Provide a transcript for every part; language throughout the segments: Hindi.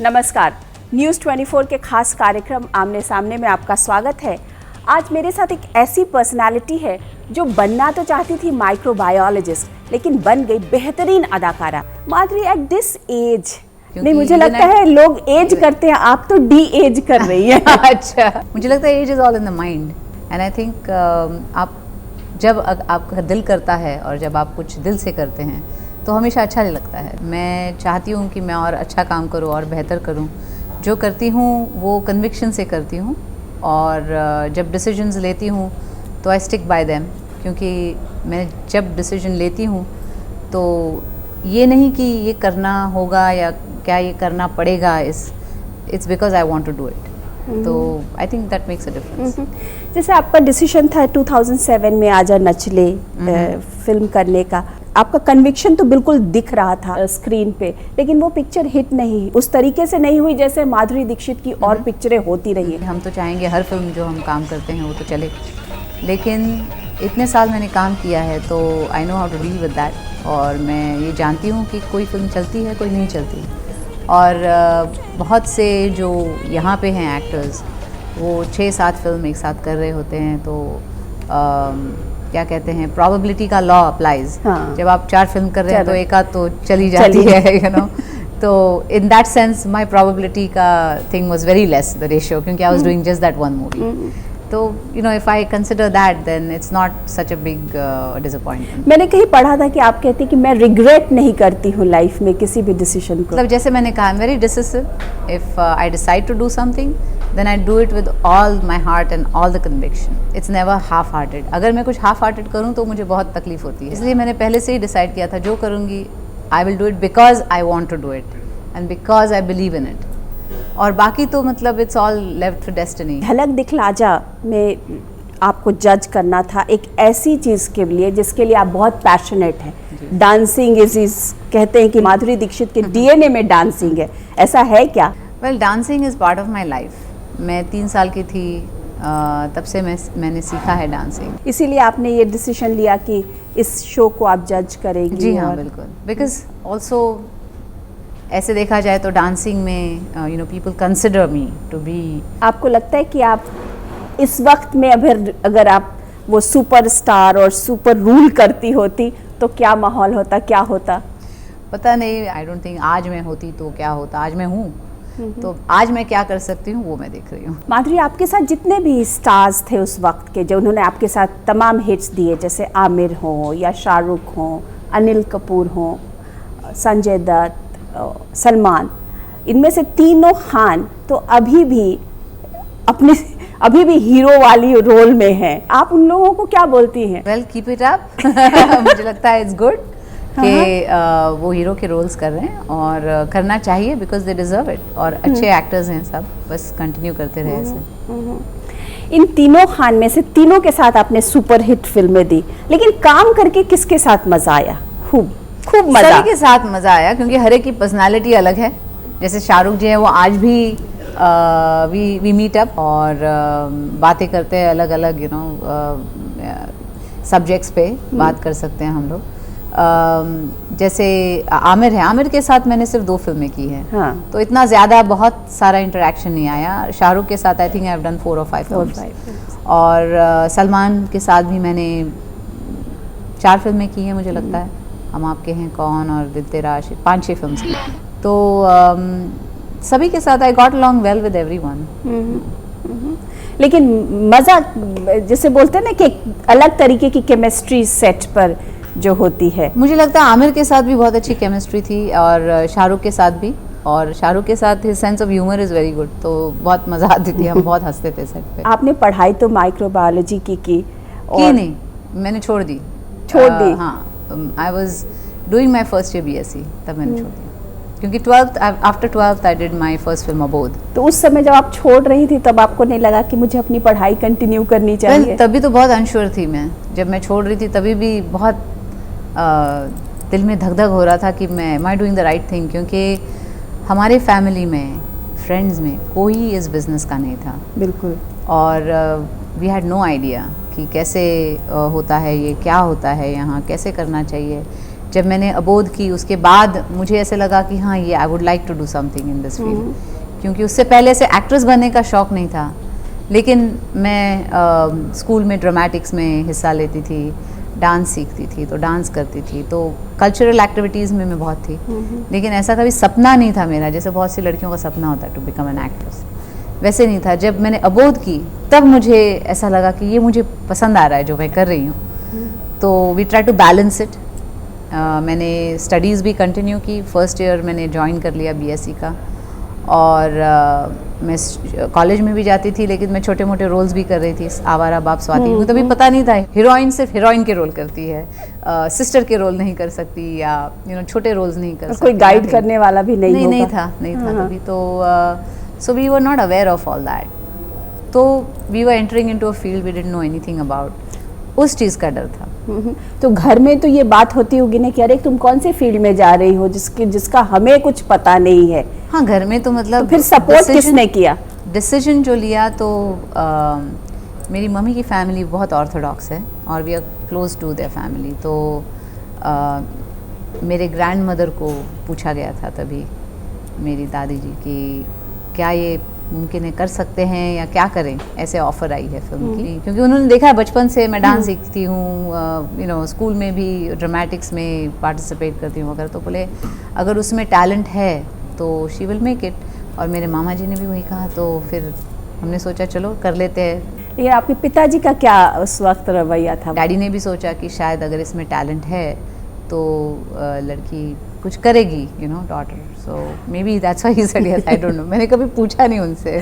नमस्कार, न्यूज़ 24 के खास कार्यक्रम आमने सामने में आपका स्वागत है। आज मेरे साथ एक ऐसी पर्सनालिटी है जो बनना तो चाहती थी माइक्रोबायोलॉजिस्ट, लेकिन बन गई बेहतरीन अदाकारा। माधुरी, एट दिस एज, नहीं मुझे लगता है लोग एज करते हैं, आप तो डी एज कर रही हैं। अच्छा, मुझे लगता है age is all in the mind and I think आप जब आपका दिल करता है और जब आप कुछ दिल से करते हैं तो हमेशा अच्छा नहीं लगता है। मैं चाहती हूँ कि मैं और अच्छा काम करूँ और बेहतर करूँ। जो करती हूँ वो कन्विक्शन से करती हूँ और जब डिसीजंस लेती हूँ तो आई स्टिक बाय देम, क्योंकि मैं जब डिसीजन लेती हूँ तो ये नहीं कि ये करना होगा या क्या ये करना पड़ेगा, it's because I want to do it. तो I think that makes a difference. जैसे आपका डिसीजन था 2007 में आजा नचले फिल्म करने का, आपका कन्विक्शन तो बिल्कुल दिख रहा था स्क्रीन पे, लेकिन वो पिक्चर हिट नहीं, उस तरीके से नहीं हुई जैसे माधुरी दीक्षित की और पिक्चरें होती रही हैं। हम तो चाहेंगे हर फिल्म जो हम काम करते हैं वो तो चले, लेकिन इतने साल मैंने काम किया है तो I know how to deal with that. और मैं ये जानती हूँ कि कोई फिल्म चलती है, कोई नहीं चलती। और बहुत से जो यहाँ पे हैं एक्टर्स, वो 6-7 फिल्म एक साथ कर रहे होते हैं, तो क्या कहते हैं, प्रोबेबिलिटी का लॉ अप्लाइज। हाँ। जब आप 4 फिल्म कर रहे हैं तो एक आध तो चली जाती है, यू नो। तो in that sense my probability का thing was very less, the ratio, क्योंकि I was doing just that one movie. तो you know, if I consider that then it's not such a big disappointment. मैंने कहीं पढ़ा था कि आप कहते हैं कि मैं रिग्रेट नहीं करती हूँ लाइफ में किसी भी डिसीजन को। मतलब जैसे मैंने कहा, I am very decisive. If I decide to do something then I do it with all my heart and all the conviction. It's never half-hearted. अगर मैं कुछ half-hearted करूँ तो मुझे बहुत तकलीफ होती है, इसलिए मैंने पहले से ही डिसाइड किया था जो करूँगी I will do it because I want to do it and because I believe in it. और बाकी तो मतलब it's all left to destiny. झलक दिखला जा में आपको जज करना था एक ऐसी चीज़ के लिए जिसके लिए आप बहुत पैशनेट हैं। डांसिंग इज कहते हैं कि माधुरी दीक्षित के डीएनए में डांसिंग है, ऐसा है क्या? Well, dancing is part of my life. मैं 3 साल की थी तब से मैंने सीखा है डांसिंग। इसीलिए आपने ये डिसीजन लिया कि इस शो को आप जज करेंगी? जी हाँ, बिल्कुल। बिकॉज ऑल्सो ऐसे देखा जाए तो डांसिंग में you know people consider me to be. आपको लगता है कि आप इस वक्त में अगर आप वो सुपरस्टार और सुपर रूल करती होती तो क्या माहौल होता, क्या होता? पता नहीं, आई डोंट थिंक आज मैं होती तो क्या होता। आज मैं हूँ, तो आज मैं क्या कर सकती हूँ वो मैं देख रही हूँ। माधुरी, आपके साथ जितने भी स्टार्स थे उस वक्त के, जो उन्होंने आपके साथ तमाम हिट्स दिए, जैसे आमिर हो या शाहरुख हो, अनिल कपूर हो, संजय दत्त, सलमान, इनमें से तीनों खान तो अभी भी हीरो वाली रोल में हैं। आप उन लोगों को क्या बोलती हैं? Well, keep it up. मुझे लगता है इट्स गुड कि वो हीरो के रोल्स कर रहे हैं और करना चाहिए, बिकॉज दे डिजर्व इट। और अच्छे एक्टर्स हैं सब, बस कंटिन्यू करते रहे ऐसे। इन तीनों खान में से तीनों के साथ आपने सुपर हिट फिल्में दी, लेकिन काम करके किसके साथ मजा आया? खूब मजा। सभी के साथ मजा आया, क्योंकि हर एक की पर्सनालिटी अलग है। जैसे शाहरुख जी हैं, वो आज भी वी मीट अप और बातें करते हैं अलग अलग, यू नो, सब्जेक्ट्स पे बात कर सकते हैं हम लोग। जैसे आमिर है, आमिर के साथ मैंने सिर्फ 2 फिल्में की हैं। हाँ। तो इतना ज़्यादा बहुत सारा इंटरेक्शन नहीं आया। शाहरुख के साथ I think I have done 4 or 5 films. और सलमान के साथ भी मैंने 4 फिल्में की हैं, मुझे लगता है। हम आपके हैं कौन और दिल तेरा आशिक, 5-6 फिल्म्स की। तो सभी के साथ I got along well with everyone. लेकिन मज़ा, जैसे बोलते हैं ना कि अलग तरीके की केमिस्ट्री सेट पर जो होती है, मुझे लगता है आमिर के साथ भी बहुत अच्छी केमिस्ट्री थी और शाहरुख के साथ भी। और शाहरुख के साथ his sense of humour is very good, तो बहुत मज़ा आती थी, हम बहुत हंसते थे सेट पे। आपने पढ़ाई तो माइक्रोबायोलॉजी की नहीं, मैंने छोड़ दी। हाँ, I was doing my first year BSc, तब मैंने छोड़ दी, क्योंकि after 12th I did my first film अबोध। तो उस समय जब आप छोड़ रही थी तब आपको नहीं लगा कि मुझे अपनी पढ़ाई कंटिन्यू करनी चाहिए? तभी तो बहुत अनश्योर थी मैं, जब मैं छोड़ रही थी तभी भी बहुत दिल में धक धक हो रहा था कि मैं am I doing the right thing, क्योंकि हमारे फैमिली में, फ्रेंड्स में कोई इस बिज़नेस का नहीं था। बिल्कुल। और वी हैड नो आइडिया कि कैसे होता है ये, क्या होता है यहाँ, कैसे करना चाहिए। जब मैंने अबोध की उसके बाद मुझे ऐसे लगा कि हाँ ये I would like to do something in this field, क्योंकि उससे पहले से एक्ट्रेस बनने का शौक़ नहीं था, लेकिन मैं स्कूल में ड्रामेटिक्स में हिस्सा लेती थी, डांस सीखती थी, तो डांस करती थी, तो कल्चरल एक्टिविटीज़ में मैं बहुत थी, लेकिन ऐसा कभी सपना नहीं था मेरा जैसे बहुत सी लड़कियों का सपना होता है टू बिकम एन एक्ट्रेस, वैसे नहीं था। जब मैंने अबोध की तब मुझे ऐसा लगा कि ये मुझे पसंद आ रहा है जो मैं कर रही हूँ, तो we try to balance it. मैंने स्टडीज़ भी कंटिन्यू की, फर्स्ट ईयर मैंने ज्वाइन कर लिया बीएससी का, और मैं कॉलेज में भी जाती थी, लेकिन मैं छोटे मोटे रोल्स भी कर रही थी, आवारा बाप स्वाति, मुझे तभी पता नहीं था हीरोइन सिर्फ हीरोइन के रोल करती है, सिस्टर के रोल नहीं कर सकती, या छोटे रोल्स नहीं कर सकती, कोई गाइड करने वाला भी नहीं था तभी, तो so we were not aware of all that, तो we were entering into a field we didn't know anything about, उस चीज़ का डर था। तो घर में तो ये बात होती होगी ना कि अरे तुम कौन से फील्ड में जा रही हो जिसका हमें कुछ पता नहीं है। हाँ, घर में तो मतलब तो फिर सपोर्ट किसने किया? डिसीजन जो लिया तो मेरी मम्मी की फैमिली बहुत ऑर्थोडॉक्स है और we are close to their family, तो मेरे ग्रैंड मदर को पूछा गया था तभी, मेरी दादी जी, कि क्या ये मुमकिन है, कर सकते हैं या क्या करें, ऐसे ऑफ़र आई है फिल्म की, क्योंकि उन्होंने देखा है बचपन से मैं डांस सीखती हूँ, स्कूल में भी ड्रामेटिक्स में पार्टिसिपेट करती हूँ वगैरह, तो बोले अगर उसमें टैलेंट है तो शी विल मेक इट, और मेरे मामा जी ने भी वही कहा, तो फिर हमने सोचा चलो कर लेते हैं। ये आपके पिताजी का क्या उस वक्त रवैया था? डैडी ने भी सोचा कि शायद अगर इसमें टैलेंट है तो लड़की कुछ करेगी, daughter, so may be that's why he said yes, I don't know, मैंने कभी पूछा नहीं उनसे।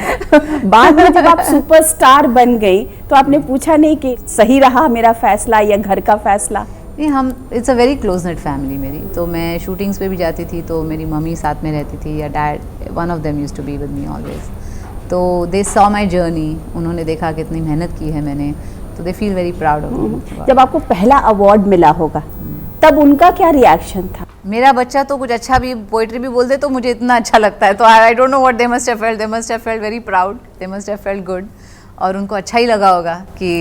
बाद में जब आप सुपरस्टार बन गई तो आपने पूछा नहीं कि सही रहा मेरा फैसला या घर का फैसला? नहीं, हम it's a very close net family मेरी, तो मैं शूटिंग्स पे भी जाती थी तो मेरी मम्मी साथ में रहती थी, या dad, one of them used to be with me always, तो दे सॉ माई जर्नी, उन्होंने देखा कितनी मेहनत की है मैंने, तो they feel very proud of me. जब आपको पहला अवार्ड मिला होगा तब उनका क्या रिएक्शन था? मेरा बच्चा तो कुछ अच्छा भी पोइट्री भी बोल दे तो मुझे इतना अच्छा लगता है, तो I don't know what they must have felt very proud, they must have felt good, और उनको अच्छा ही लगा होगा कि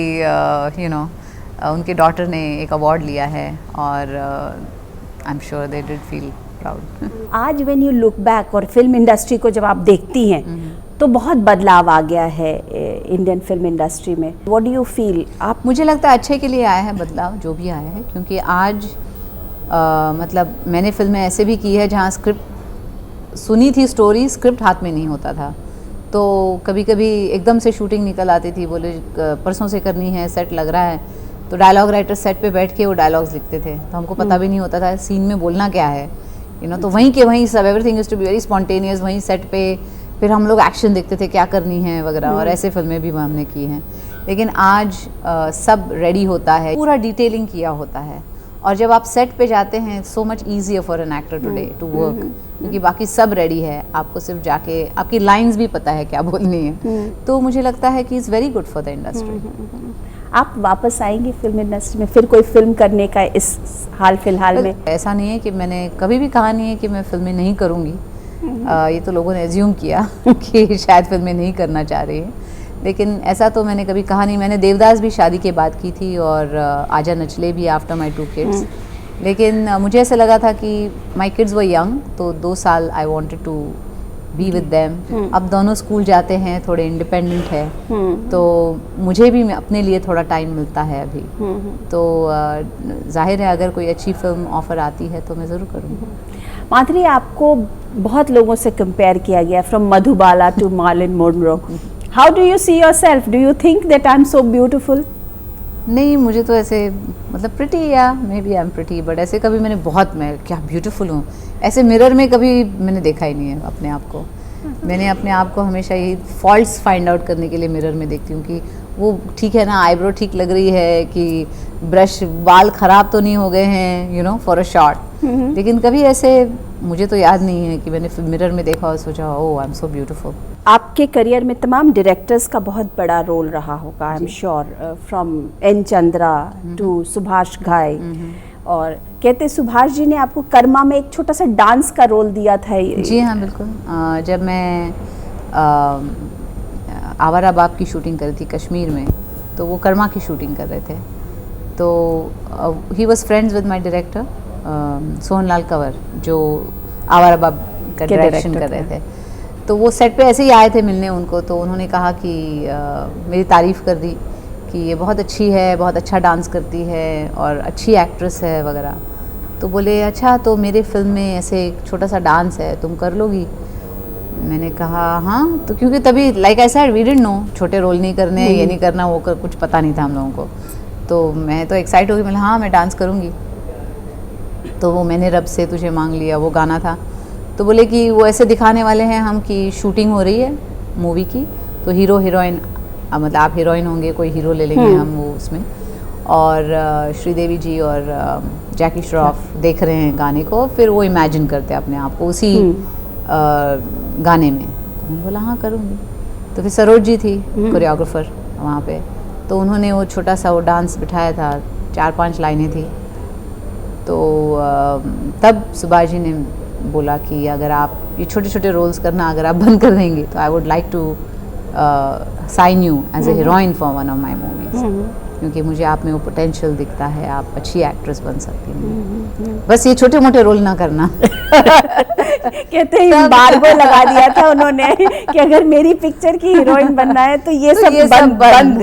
उनके डॉटर ने एक अवार्ड लिया है, और आई am sure they did feel proud. आज व्हेन यू लुक बैक और फिल्म इंडस्ट्री को जब आप देखती हैं तो बहुत बदलाव आ गया है इंडियन फिल्म इंडस्ट्री में, व्हाट डू यू फील? आप मुझे लगता है अच्छे के लिए आया है बदलाव, जो भी आया है, क्योंकि आज मतलब मैंने फिल्में ऐसे भी की है जहाँ स्क्रिप्ट सुनी थी, स्टोरी, स्क्रिप्ट हाथ में नहीं होता था, तो कभी कभी एकदम से शूटिंग निकल आती थी, बोले परसों से करनी है, सेट लग रहा है, तो डायलॉग राइटर सेट पे बैठ के वो डायलॉग्स लिखते थे, तो हमको पता भी नहीं होता था सीन में बोलना क्या है, तो वहीं के वहीं सब, everything is to be very spontaneous, वहीं सेट पे फिर हम लोग एक्शन देखते थे क्या करनी है वगैरह, और ऐसे फिल्में भी हमने की हैं, लेकिन आज सब रेडी होता है, पूरा डिटेलिंग किया होता है, और जब आप सेट पे जाते हैं so much easier for an actor today to work, क्योंकि बाकी सब रेडी है, आपको सिर्फ जाके आपकी लाइंस भी पता है क्या बोलनी है, तो मुझे लगता है कि is very good for the industry. आप वापस आएंगे फिल्म इंडस्ट्री में फिर कोई फिल्म करने का इस हाल फिलहाल में? ऐसा नहीं है कि मैंने कभी भी कहा नहीं है कि मैं फिल्में नहीं करूँगी, ये तो लोगों ने एज्यूम किया कि शायद फिल्में नहीं करना चाह रही है, लेकिन ऐसा तो मैंने कभी कहा नहीं। मैंने देवदास भी शादी के बाद की थी, और आजा नचले भी आफ्टर माई 2 किड्स, लेकिन मुझे ऐसा लगा था कि माई किड्स वर यंग, तो 2 साल I wanted to be with them. अब दोनों स्कूल जाते हैं, थोड़े इंडिपेंडेंट है, तो मुझे भी अपने लिए थोड़ा टाइम मिलता है अभी, तो जाहिर है अगर कोई अच्छी फिल्म ऑफर आती है तो मैं ज़रूर करूँगी। माधुरी, आपको बहुत लोगों से कंपेयर किया गया, from Madhubala to Marilyn Monroe, how do you see yourself? Do you think that I am so beautiful? नहीं, मुझे तो ऐसे मतलब प्रिटी, या maybe I am pretty, but ऐसे कभी मैंने मैं क्या ब्यूटीफुल हूँ ऐसे मिरर में कभी मैंने देखा ही नहीं है अपने आप को। मैंने अपने आप को हमेशा यही फॉल्ट्स फाइंड आउट करने के लिए मिरर में देखती हूँ कि वो ठीक है ना, आईब्रो ठीक लग रही है, कि ब्रश, बाल ख़राब तो नहीं हो गए हैं, फॉर अ शॉट, लेकिन कभी ऐसे मुझे तो याद नहीं है कि मैंने मिरर में देखा और सोचा oh I am so beautiful. आपके करियर में तमाम डायरेक्टर्स का बहुत बड़ा रोल रहा होगा, I am sure, from N Chandra to Subhash Ghai, और कहते सुभाष जी ने आपको कर्मा में एक छोटा सा डांस का रोल दिया था। जी हाँ, बिल्कुल। जब मैं आवारा बाप की शूटिंग करी थी कश्मीर में, तो वो कर्मा की शूटिंग कर रहे थे, तो he was friends with my director, Sohanlal Kanwar जो आवारा बाप का डायरेक्शन कर रहे थे, तो वो सेट पे ऐसे ही आए थे मिलने उनको, तो उन्होंने कहा कि मेरी तारीफ़ कर दी कि ये बहुत अच्छी है, बहुत अच्छा डांस करती है और अच्छी एक्ट्रेस है वगैरह। तो बोले अच्छा तो मेरे फिल्म में ऐसे एक छोटा सा डांस है, तुम कर लोगी? मैंने कहा हाँ, तो क्योंकि तभी like I said we didn't know, छोटे रोल नहीं करने, ये नहीं करना, वो कुछ पता नहीं था हम लोगों को। तो मैं तो एक्साइट हो गई, मैंने हाँ मैं डांस करूँगी। तो वो मैंने रब से तुझे मांग लिया वो गाना था। तो बोले कि वो ऐसे दिखाने वाले हैं हम कि शूटिंग हो रही है मूवी की, तो हीरो हीरोइन मतलब आप हीरोइन होंगे, कोई हीरो ले लेंगे हम वो उसमें, और श्रीदेवी जी और जैकी श्रॉफ देख रहे हैं गाने को, फिर वो इमेजिन करते हैं अपने आप को उसी गाने में। तो मैंने बोला हाँ करूँगी। तो फिर सरोज जी थी कोरियोग्राफर वहाँ पे, तो उन्होंने वो छोटा सा वो डांस बिठाया था, 4-5 लाइनें थी। तो तब सुभाष जी ने बोला कि अगर आप ये छोटे छोटे रोल्स करना अगर आप बंद कर देंगे तो I would like to sign you as a heroine for one of my movies, क्योंकि मुझे आप में वो पोटेंशियल दिखता है, आप अच्छी एक्ट्रेस बन सकती हैं, बस ये छोटे मोटे रोल ना करना। कहते हैं एम्बार्गो लगा दिया था उन्होंने कि अगर मेरी पिक्चर की हीरोइन बनना है तो ये सब बंद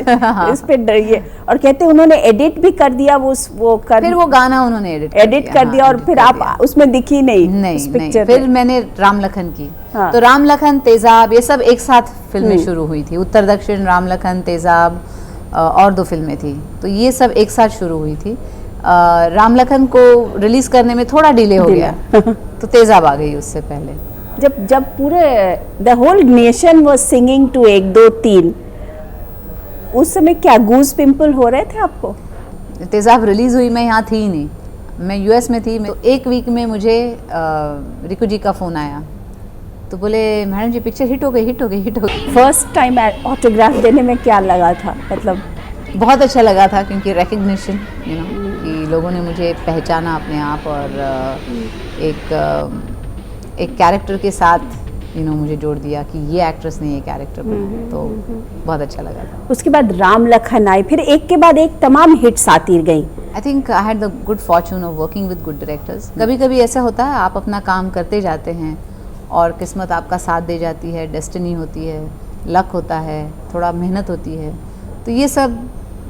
इस पे डरिए। और कहते हैं उन्होंने एडिट भी कर दिया फिर वो गाना उन्होंने एडिट कर दिया और फिर आप उसमें दिखी नहीं। फिर मैंने राम लखन की, तो राम लखन तेजाब ये सब एक साथ फिल्में शुरू हुई थी, उत्तर दक्षिण, राम लखन, तेजाब और 2 फिल्में थी, तो ये सब एक साथ शुरू हुई थी। राम लखन को रिलीज करने में थोड़ा डिले हो गया तो तेजाब आ गई उससे पहले। जब पूरे the whole nation was singing to 1 2 3, उस समय क्या गूज पिंपल हो रहे थे आपको? तेजाब रिलीज हुई, मैं यहाँ थी ही नहीं, मैं यूएस में थी। तो 1 वीक में मुझे रिकू जी का फ़ोन आया, तो बोले मैडम जी पिक्चर हिट हो गई। फर्स्ट टाइम ऑटोग्राफ देने में क्या लगा था? मतलब बहुत अच्छा लगा था, क्योंकि रिकग्निशन कि लोगों ने मुझे पहचाना अपने आप, और एक कैरेक्टर के साथ मुझे जोड़ दिया कि ये एक्ट्रेस ने ये कैरेक्टर बनाया, तो बहुत अच्छा लगा था। उसके बाद राम लखन आई, फिर एक के बाद एक तमाम हिट्स आती गई। I think I had the good Fortune of working with good directors. कभी कभी ऐसा होता है आप अपना काम करते जाते हैं और किस्मत आपका साथ दे जाती है, डेस्टिनी होती है, लक होता है, थोड़ा मेहनत होती है, तो ये सब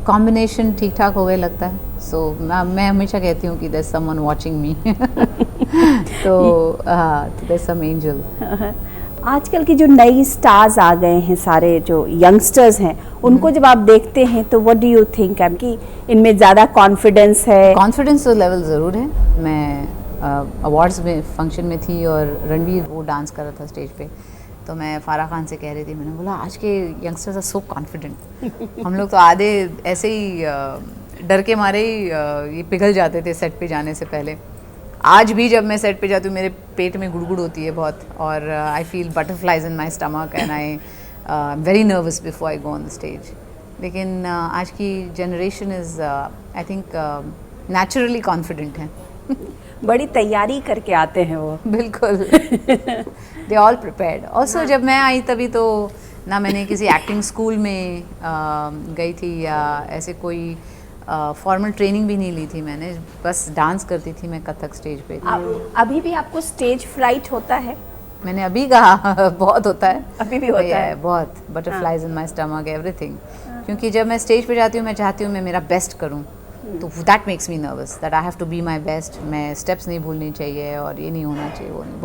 कॉम्बिनेशन ठीक ठाक हो गए लगता है। सो मैं हमेशा कहती हूँ कि there is someone watching me, तो देयर इज सम एंजल। आजकल की जो नई स्टार्स आ गए हैं, सारे जो यंगस्टर्स हैं, उनको जब आप देखते हैं तो व्हाट डू यू थिंक कि इनमें ज़्यादा कॉन्फिडेंस है? कॉन्फिडेंस तो लेवल ज़रूर है। मैं अवार्ड्स में फंक्शन में थी और रणवीर वो डांस कर रहा था स्टेज पे, तो मैं फारा खान से कह रही थी, मैंने बोला आज के यंगस्टर्स आर सो कॉन्फिडेंट। हम लोग तो आधे ऐसे ही डर के मारे ही ये पिघल जाते थे सेट पे जाने से पहले। आज भी जब मैं सेट पे जाती हूँ मेरे पेट में गुड़गुड़ होती है बहुत, और I feel butterflies in my stomach and I am very nervous before I go on the stage. लेकिन आज की generation is I think naturally confident है। बड़ी तैयारी करके आते हैं वो। बिल्कुल, दे ऑल प्रिपेयर्ड। ऑल्सो जब मैं आई तभी तो ना मैंने किसी एक्टिंग स्कूल में गई थी या ऐसे कोई फॉर्मल ट्रेनिंग भी नहीं ली थी मैंने, बस डांस करती थी मैं कथक स्टेज पे। अभी भी आपको स्टेज फ्राइट होता है? मैंने अभी कहा बहुत होता है, अभी भी होता है बहुत, butterflies in my stomach everything. क्योंकि जब मैं स्टेज पे जाती हूँ मैं चाहती हूँ मैं मेरा बेस्ट करूँ, तो that makes me nervous, that I have to be my best. मैं स्टेप्स नहीं भूलनी चाहिए और ये नहीं होना चाहिए, वो नहीं,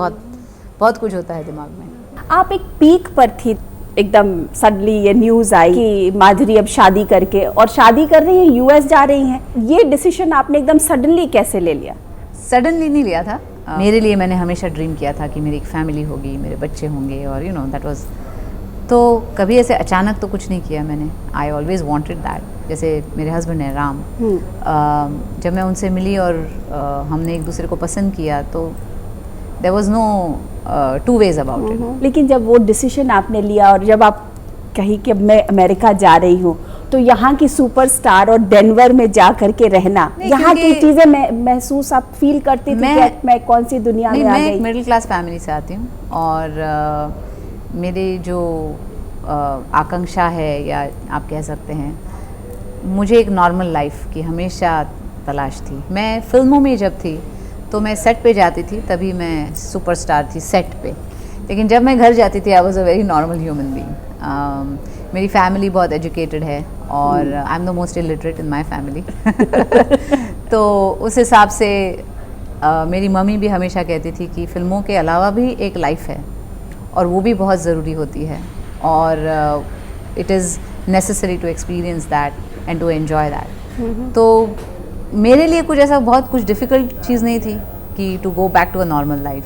बहुत कुछ होता है दिमाग में। आप एक पीक पर थी, एकदम सडनली ये न्यूज़ आई कि माधुरी अब शादी करके और शादी कर रही हैं, यूएस जा रही हैं। ये डिसीजन आपने एकदम सडनली कैसे ले लिया? सडनली नहीं लिया था, मेरे लिए मैंने हमेशा ड्रीम किया था कि मेरी एक फैमिली होगी, मेरे बच्चे होंगे, और दैट वाज, तो कभी ऐसे अचानक तो कुछ नहीं किया मैंने। I always wanted that. जैसे मेरे हस्बैंड है राम, जब मैं उनसे मिली और हमने एक दूसरे को पसंद किया तो there was no two ways about it. लेकिन जब वो डिसीजन आपने लिया और जब आप कही कि अब मैं अमेरिका जा रही हूँ, तो यहाँ की सुपरस्टार और डेनवर में जा करके रहना, यहाँ की चीज़ें महसूस आप फील करती थी कि मैं कौन सी दुनिया में आ गई? मैं मिडिल क्लास फैमिली से आती हूँ और मेरी जो आकांक्षा है या आप कह सकते हैं, मुझे एक नॉर्मल लाइफ की हमेशा तलाश थी। मैं फिल्मों में जब थी तो मैं सेट पे जाती थी, तभी मैं सुपरस्टार थी सेट पे। लेकिन जब मैं घर जाती थी I was a very normal human being. मेरी फैमिली बहुत एजुकेटेड है और I am the most illiterate in my family. तो उस हिसाब से मेरी मम्मी भी हमेशा कहती थी कि फ़िल्मों के अलावा भी एक लाइफ है और वो भी बहुत ज़रूरी होती है और it is necessary to experience that and to enjoy that. तो मेरे लिए कुछ ऐसा बहुत कुछ डिफ़िकल्ट चीज़ नहीं थी कि to go back to a normal life.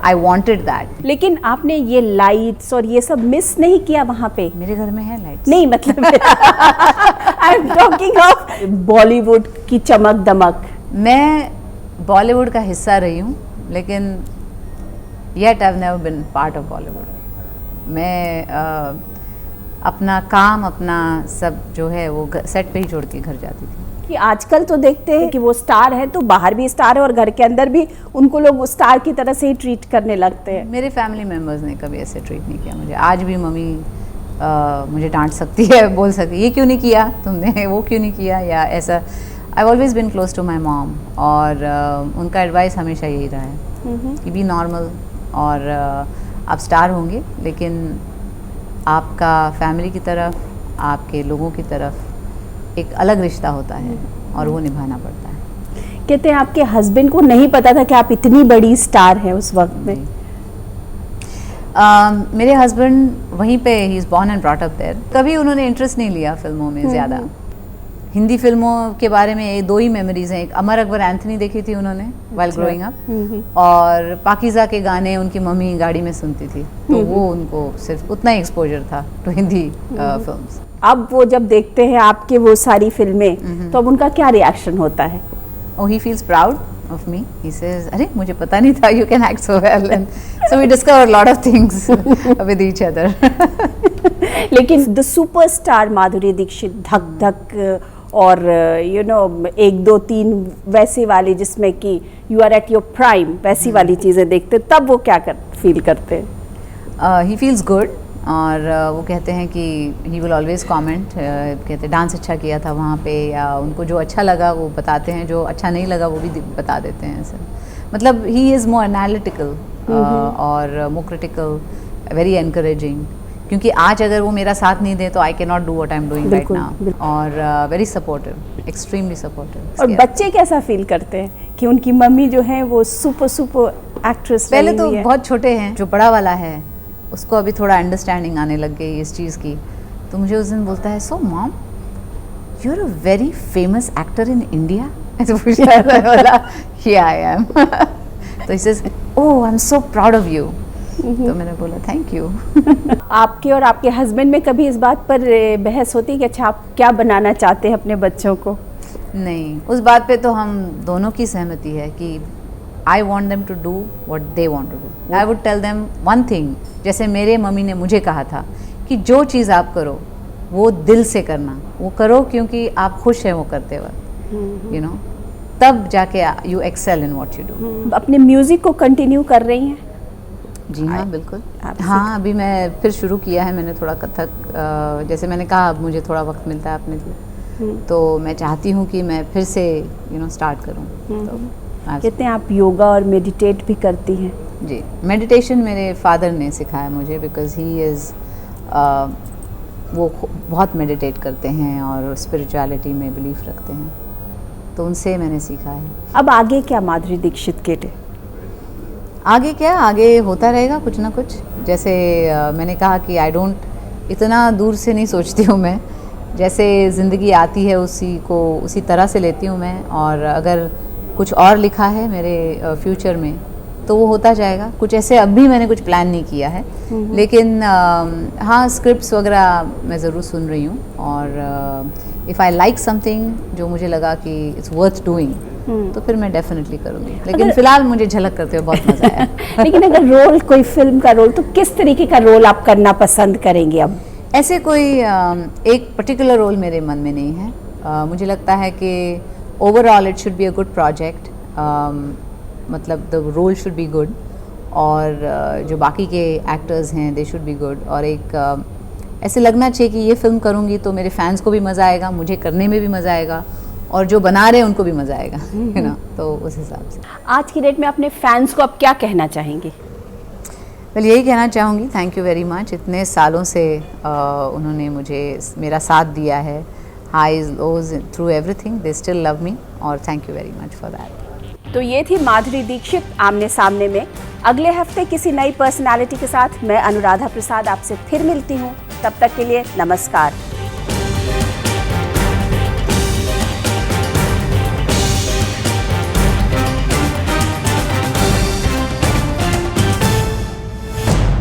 I wanted that. लेकिन आपने ये लाइट्स और ये सब मिस नहीं किया वहाँ पे? मेरे घर में है लाइट्स। नहीं मतलब I am talking of Bollywood की चमक दमक। मैं बॉलीवुड का हिस्सा रही हूँ लेकिन yet I have never been part of Bollywood. मैं अपना काम अपना सब जो है वो सेट पे ही छोड़ के घर जाती थी। कि आजकल तो देखते हैं कि वो स्टार है तो बाहर भी स्टार है और घर के अंदर भी उनको लोग स्टार की तरह से ही ट्रीट करने लगते हैं। मेरे फैमिली मेम्बर्स ने कभी ऐसे ट्रीट नहीं किया मुझे। आज भी मम्मी मुझे डांट सकती है, बोल सकती है ये क्यों नहीं किया तुमने, वो क्यों नहीं किया या ऐसा। I always been close to my mom और उनका एडवाइस हमेशा यही रहा है कि बी नॉर्मल और आप स्टार होंगे लेकिन आपका फैमिली की तरफ, आपके लोगों की तरफ एक अलग रिश्ता होता है और वो निभाना पड़ता है। कहते हैं आपके हस्बैंड को नहीं पता था कि आप इतनी बड़ी स्टार हैं उस वक्त में। मेरे हस्बैंड वहीं पे he is born and brought up there. कभी उन्होंने इंटरेस्ट नहीं लिया फिल्मों में ज़्यादा। हिंदी फिल्मों के बारे में ये दो ही मेमोरीज हैं। एक अमर अकबर एंथनी देखी थी उन्होंने वाइल ग्रोइंग अप और पाकीज़ा के गाने उनकी मम्मी गाड़ी में सुनती थी तो वो उनको सिर्फ उतना ही एक्सपोजर था टू हिंदी फिल्म्स। अब वो जब देखते हैं आपके वो सारी फिल्में तो अब उनका क्या रिएक्शन होता है? Oh, he feels proud of me. He says, "अरे मुझे पता नहीं था you can act so well." And so we discover a lot of things with each other. लेकिन द सुपरस्टार माधुरी दीक्षित, धक धक और यू नो 1 2 3 वैसे वाले जिसमें कि you are at your prime वैसी वाली चीज़ें देखते तब वो क्या फील करते हैं? He feels good और वो कहते हैं कि ही विल ऑलवेज कमेंट। कहते डांस अच्छा किया था वहाँ पे या उनको जो अच्छा लगा वो बताते हैं, जो अच्छा नहीं लगा वो भी बता देते हैं सर। मतलब ही इज़ मोर एनालिटिकल और मोर क्रिटिकल, वेरी एनकरेजिंग। क्योंकि आज अगर वो मेरा साथ नहीं दे तो I can not do what I am doing right now. और वेरी सपोर्टिव, एक्सट्रीमली सपोर्टिव। और बच्चे कैसा फील करते हैं कि उनकी मम्मी जो है वो सुपर एक्ट्रेस? पहले तो बहुत छोटे हैं, जो बड़ा वाला है उसको अभी थोड़ा अंडरस्टैंडिंग आने लग गई इस चीज़ की। तो मुझे उस दिन बोलता है, so mom you are a very famous actor in India. ऐसे पूछता है, बोला या आई एम। तो he says oh I am so proud of you. तो मैंने बोला थैंक यू। आपके और आपके हस्बैंड में कभी इस बात पर बहस होती है कि अच्छा आप क्या बनाना चाहते हैं अपने बच्चों को? नहीं, उस बात पे तो हम दोनों की सहमति है कि I want them to do what they want to do. I would tell them one thing, जैसे मेरे मम्मी ने मुझे कहा था कि जो चीज़ आप करो वो दिल से करना, वो करो क्योंकि आप खुश हैं वो करते वक्त, you know, तब जाके you excel in what you do. अपने म्यूजिक को कंटिन्यू कर रही हैं? जी हाँ बिल्कुल। हाँ अभी मैं फिर शुरू किया है मैंने थोड़ा कथक। जैसे मैंने कहा अब मुझे थोड़ा वक्त मिलता है अपने लिए तो मैं चाहती हूँ कि मैं फिर से स्टार्ट करूँ। तो कहते हैं आप योगा और मेडिटेट भी करती हैं? जी, मेडिटेशन मेरे फादर ने सिखाया मुझे बिकॉज ही इज़ वो बहुत मेडिटेट करते हैं और स्पिरिचुअलिटी में बिलीफ रखते हैं तो उनसे मैंने सीखा है। अब आगे क्या माधुरी दीक्षित के लिए? आगे क्या, आगे होता रहेगा कुछ ना कुछ। जैसे मैंने कहा कि आई डोंट इतना दूर से नहीं सोचती हूँ मैं, जैसे ज़िंदगी आती है उसी तरह से लेती हूँ मैं। और अगर कुछ और लिखा है मेरे फ्यूचर में तो वो होता जाएगा। कुछ ऐसे अब भी मैंने कुछ प्लान नहीं किया है लेकिन हाँ स्क्रिप्ट्स वगैरह मैं ज़रूर सुन रही हूँ और इफ़ आई लाइक समथिंग जो मुझे लगा कि इट्स वर्थ डूइंग तो फिर मैं डेफिनेटली करूँगी। लेकिन फ़िलहाल मुझे झलक करते हुए बहुत मज़ा आया। लेकिन अगर रोल, कोई फिल्म का रोल, तो किस तरीके का रोल आप करना पसंद करेंगे? अब ऐसे कोई एक पर्टिकुलर रोल मेरे मन में नहीं है। मुझे लगता है कि overall it should be a good project, मतलब the role should be good और जो बाकी के एक्टर्स हैं दे शुड बी गुड। और एक ऐसे लगना चाहिए कि ये फिल्म करूँगी तो मेरे फैंस को भी मज़ा आएगा, मुझे करने में भी मज़ा आएगा और जो बना रहे हैं उनको भी मज़ा आएगा, है ना, तो उस हिसाब से। आज की डेट में अपने फैंस को आप क्या कहना चाहेंगी? वेल यही कहना चाहूँगी, थैंक यू वेरी मच। इतने सालों से उन्होंने मुझे मेरा साथ दिया है, highs lows through everything, they still love me, और thank you very much for that. तो ये थी माधुरी दीक्षित आमने सामने में। अगले हफ्ते किसी नई पर्सनालिटी के साथ मैं अनुराधा प्रसाद आपसे फिर मिलती हूँ। तब तक के लिए नमस्कार।